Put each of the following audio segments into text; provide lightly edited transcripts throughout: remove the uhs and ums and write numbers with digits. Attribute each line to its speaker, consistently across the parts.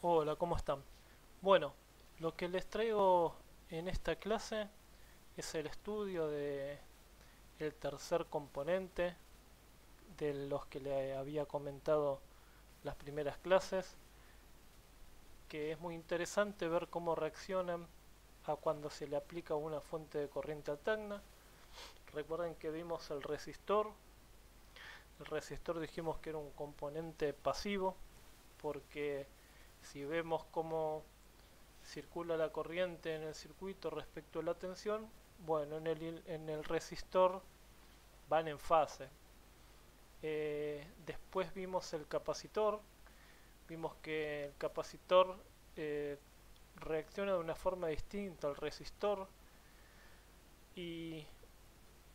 Speaker 1: Hola, ¿cómo están? Bueno, lo que les traigo en esta clase es el estudio de el tercer componente de los que le había comentado las primeras clases, que es muy interesante ver cómo reaccionan a cuando se le aplica una fuente de corriente alterna. Recuerden que vimos el resistor. El resistor dijimos que era un componente pasivo porque si vemos cómo circula la corriente en el circuito respecto a la tensión, bueno, en el resistor van en fase. Después vimos el capacitor, vimos que el capacitor eh, reacciona de una forma distinta al resistor y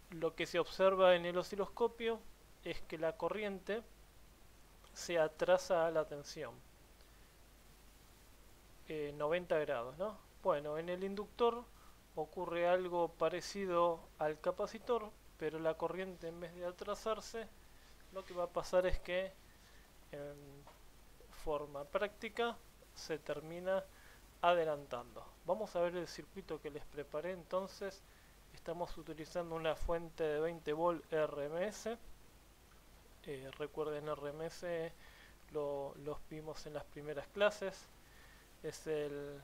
Speaker 1: lo que se observa en el osciloscopio es que la corriente se atrasa a la tensión, 90 grados, ¿no? Bueno, en el inductor ocurre algo parecido al capacitor, pero la corriente en vez de atrasarse, lo que va a pasar es que en forma práctica se termina adelantando. Vamos a ver el circuito que les preparé entonces. Estamos utilizando una fuente de 20 volt RMS. Recuerden, RMS los vimos en las primeras clases. Es el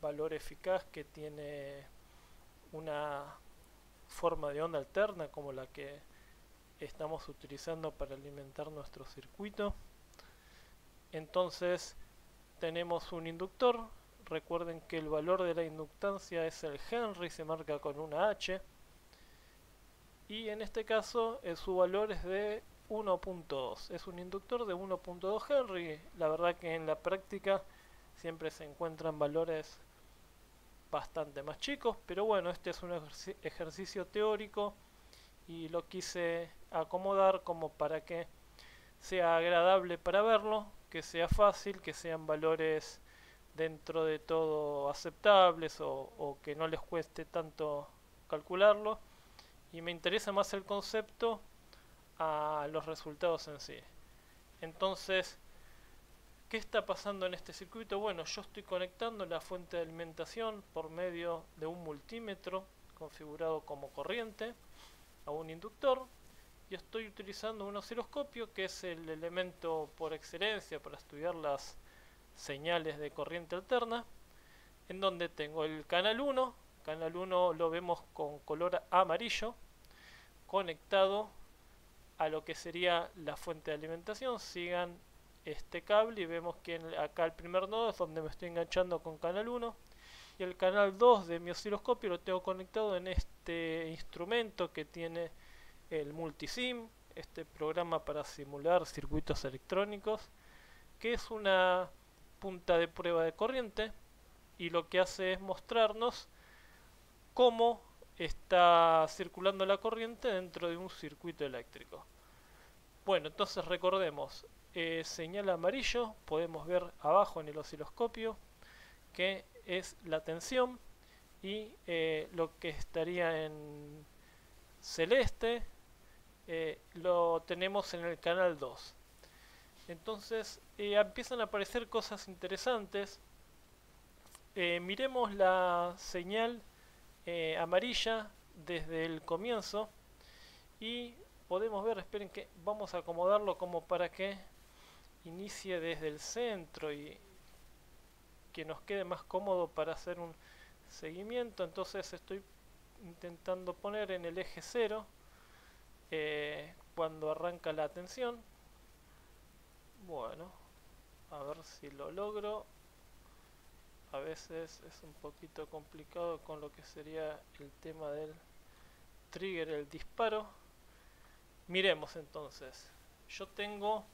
Speaker 1: valor eficaz que tiene una forma de onda alterna como la que estamos utilizando para alimentar nuestro circuito. Entonces tenemos un inductor. Recuerden que el valor de la inductancia es el Henry, se marca con una H. Y en este caso su valor es de 1.2. Es un inductor de 1.2 Henry. La verdad que en la práctica siempre se encuentran valores bastante más chicos, pero bueno, este es un ejercicio teórico y lo quise acomodar como para que sea agradable para verlo, que sea fácil, que sean valores dentro de todo aceptables o que no les cueste tanto calcularlo. Y me interesa más el concepto a los resultados en sí. Entonces, ¿qué está pasando en este circuito? Bueno, yo estoy conectando la fuente de alimentación por medio de un multímetro configurado como corriente a un inductor y estoy utilizando un osciloscopio que es el elemento por excelencia para estudiar las señales de corriente alterna, en donde tengo el canal 1. Canal 1 lo vemos con color amarillo conectado a lo que sería la fuente de alimentación. Sigan este cable y vemos que acá el primer nodo es donde me estoy enganchando con canal 1 y el canal 2 de mi osciloscopio lo tengo conectado en este instrumento que tiene el multisim, este programa para simular circuitos electrónicos, que es una punta de prueba de corriente y lo que hace es mostrarnos cómo está circulando la corriente dentro de un circuito eléctrico. Bueno, entonces recordemos, señal amarillo, podemos ver abajo en el osciloscopio que es la tensión y lo que estaría en celeste lo tenemos en el canal 2. Entonces empiezan a aparecer cosas interesantes. Miremos la señal amarilla desde el comienzo y podemos ver, esperen que vamos a acomodarlo como para que inicie desde el centro y que nos quede más cómodo para hacer un seguimiento. Entonces estoy intentando poner en el eje 0 cuando arranca la tensión. Bueno, a ver si lo logro. A veces es un poquito complicado con lo que sería el tema del trigger, el disparo. Miremos entonces. Yo tengo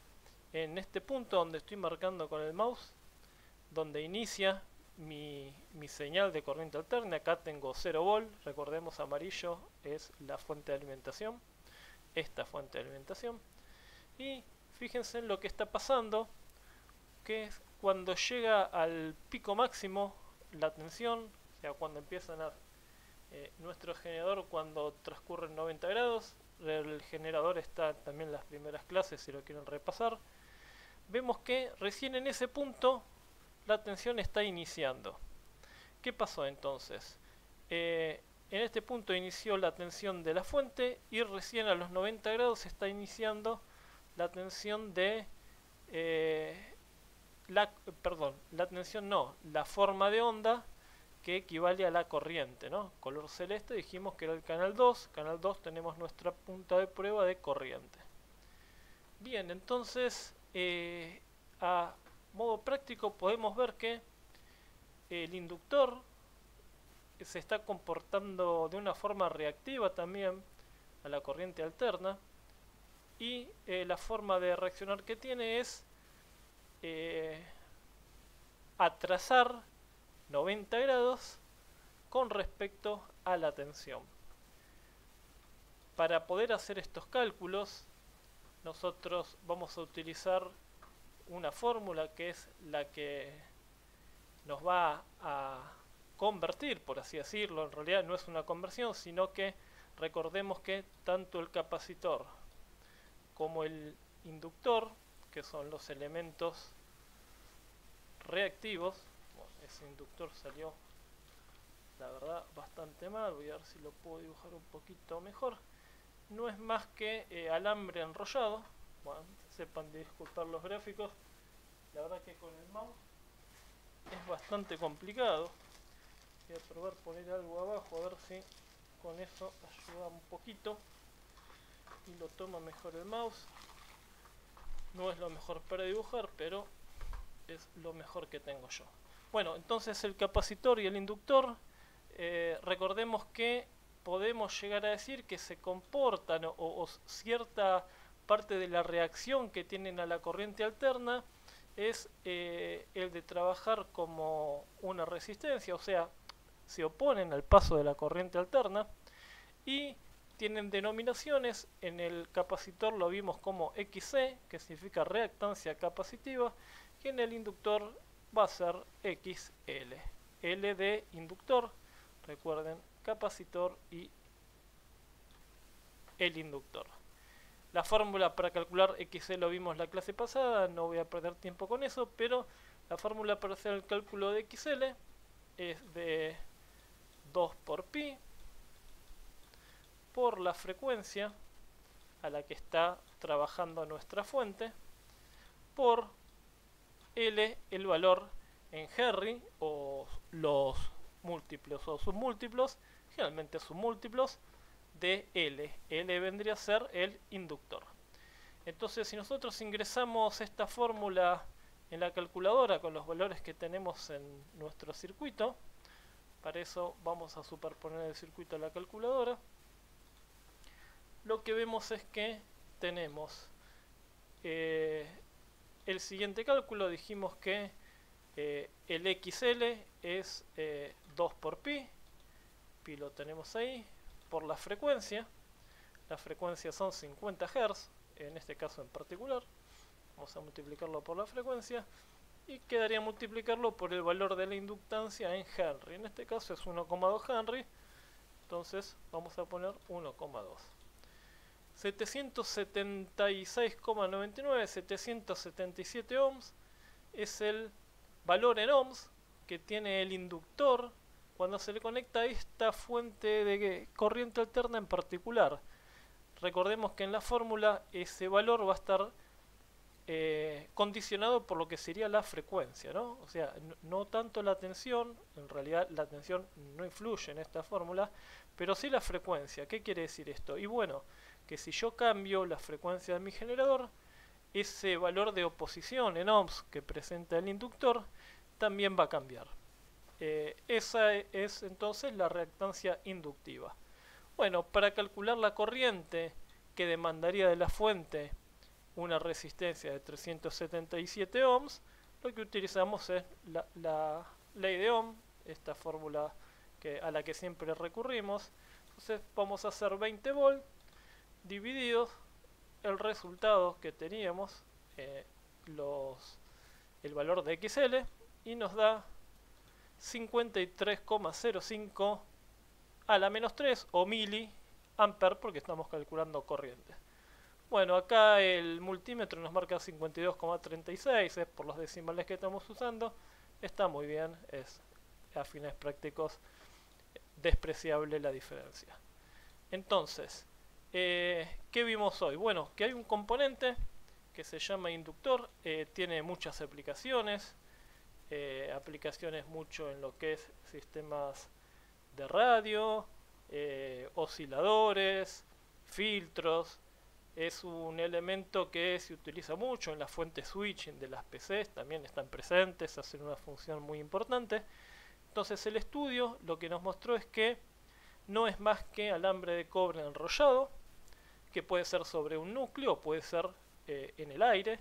Speaker 1: en este punto donde estoy marcando con el mouse, donde inicia mi señal de corriente alterna. Acá tengo 0 volt. Recordemos, amarillo es la fuente de alimentación. Esta fuente de alimentación. Y fíjense en lo que está pasando, que es cuando llega al pico máximo la tensión, o sea, cuando empiezan a nuestro generador cuando transcurren 90 grados. El generador está también en las primeras clases si lo quieren repasar. Vemos que recién en ese punto la tensión está iniciando. ¿Qué pasó entonces? En este punto inició la tensión de la fuente y recién a los 90 grados se está iniciando la tensión de la forma de onda que equivale a la corriente, ¿no? Color celeste dijimos que era el canal 2. Canal 2 tenemos nuestra punta de prueba de corriente. Bien, entonces a modo práctico podemos ver que el inductor se está comportando de una forma reactiva también a la corriente alterna, y la forma de reaccionar que tiene es atrasar 90 grados con respecto a la tensión. Para poder hacer estos cálculos, nosotros vamos a utilizar una fórmula que es la que nos va a convertir, por así decirlo. En realidad no es una conversión, sino que recordemos que tanto el capacitor como el inductor, que son los elementos reactivos, bueno, ese inductor salió la verdad bastante mal, voy a ver si lo puedo dibujar un poquito mejor. No es más que alambre enrollado. Bueno, sepan disculpar los gráficos, la verdad que con el mouse es bastante complicado. Voy a probar poner algo abajo a ver si con eso ayuda un poquito y lo toma mejor el mouse. No es lo mejor para dibujar, pero es lo mejor que tengo yo. Bueno, entonces el capacitor y el inductor, recordemos que podemos llegar a decir que se comportan o cierta parte de la reacción que tienen a la corriente alterna es el de trabajar como una resistencia, o sea, se oponen al paso de la corriente alterna y tienen denominaciones. En el capacitor lo vimos como XC, que significa reactancia capacitiva, y en el inductor va a ser XL. L de inductor, recuerden, capacitor y el inductor. La fórmula para calcular XC lo vimos la clase pasada, no voy a perder tiempo con eso, pero la fórmula para hacer el cálculo de XL es de 2 por pi por la frecuencia a la que está trabajando nuestra fuente por L, el valor en Henry, o los múltiplos o submúltiplos, generalmente submúltiplos, de L. L vendría a ser el inductor. Entonces, si nosotros ingresamos esta fórmula en la calculadora con los valores que tenemos en nuestro circuito, para eso vamos a superponer el circuito a la calculadora, lo que vemos es que tenemos el siguiente cálculo. Dijimos que el XL es 2 por pi, pi lo tenemos ahí, por la frecuencia. La frecuencia son 50 Hz, en este caso en particular. Vamos a multiplicarlo por la frecuencia y quedaría multiplicarlo por el valor de la inductancia en Henry. En este caso es 1,2 Henry, entonces vamos a poner 1,2. 776,99, 777 ohms es el valor en ohms que tiene el inductor cuando se le conecta a esta fuente de corriente alterna en particular. Recordemos que en la fórmula ese valor va a estar condicionado por lo que sería la frecuencia, ¿no? O sea, no tanto la tensión, en realidad la tensión no influye en esta fórmula, pero sí la frecuencia. ¿Qué quiere decir esto? Y bueno, que si yo cambio la frecuencia de mi generador, ese valor de oposición en ohms que presenta el inductor también va a cambiar. Esa es entonces la reactancia inductiva. Bueno, para calcular la corriente que demandaría de la fuente una resistencia de 377 ohms, lo que utilizamos es la ley de Ohm, esta fórmula a la que siempre recurrimos. Entonces vamos a hacer 20 volt divididos el resultado que teníamos, el valor de XL, y nos da 53,05 a la menos 3 o miliamper, porque estamos calculando corriente. Bueno, acá el multímetro nos marca 52,36, es por los decimales que estamos usando. está muy bien, es a fines prácticos despreciable la diferencia. Entonces, ¿qué vimos hoy? Bueno, que hay un componente que se llama inductor, tiene muchas aplicaciones, aplicaciones mucho en lo que es sistemas de radio, osciladores, filtros. Es un elemento que se utiliza mucho en las fuentes switching de las PCs, también están presentes, hacen una función muy importante. Entonces el estudio lo que nos mostró es que no es más que alambre de cobre enrollado, que puede ser sobre un núcleo, puede ser en el aire,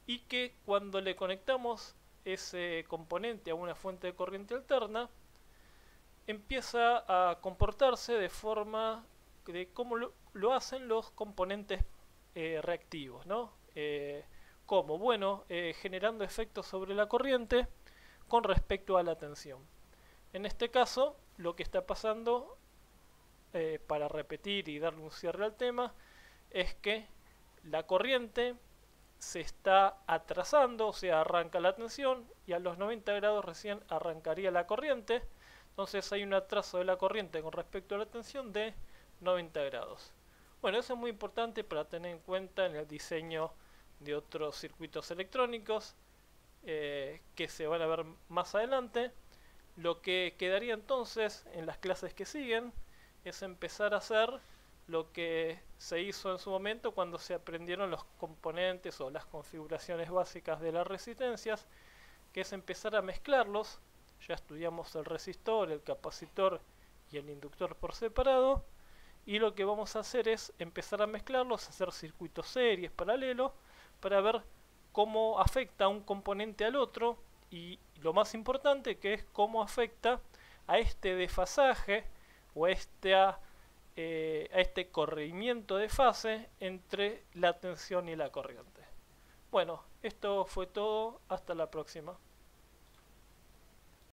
Speaker 1: y que cuando le conectamos ese componente a una fuente de corriente alterna, empieza a comportarse de forma de cómo lo hacen los componentes reactivos, ¿no? ¿Cómo? Bueno, generando efectos sobre la corriente con respecto a la tensión. En este caso, lo que está pasando, para repetir y darle un cierre al tema, es que la corriente se está atrasando, o sea, arranca la tensión y a los 90 grados recién arrancaría la corriente. Entonces hay un atraso de la corriente con respecto a la tensión de 90 grados. Bueno, eso es muy importante para tener en cuenta en el diseño de otros circuitos electrónicos que se van a ver más adelante. Lo que quedaría entonces en las clases que siguen es empezar a hacer lo que se hizo en su momento cuando se aprendieron los componentes o las configuraciones básicas de las resistencias, que es empezar a mezclarlos. Ya estudiamos el resistor, el capacitor y el inductor por separado, y lo que vamos a hacer es empezar a mezclarlos, hacer circuitos series paralelos para ver cómo afecta un componente al otro, y lo más importante, que es cómo afecta a este desfasaje o a este corrimiento de fase entre la tensión y la corriente. Bueno, esto fue todo, hasta la próxima.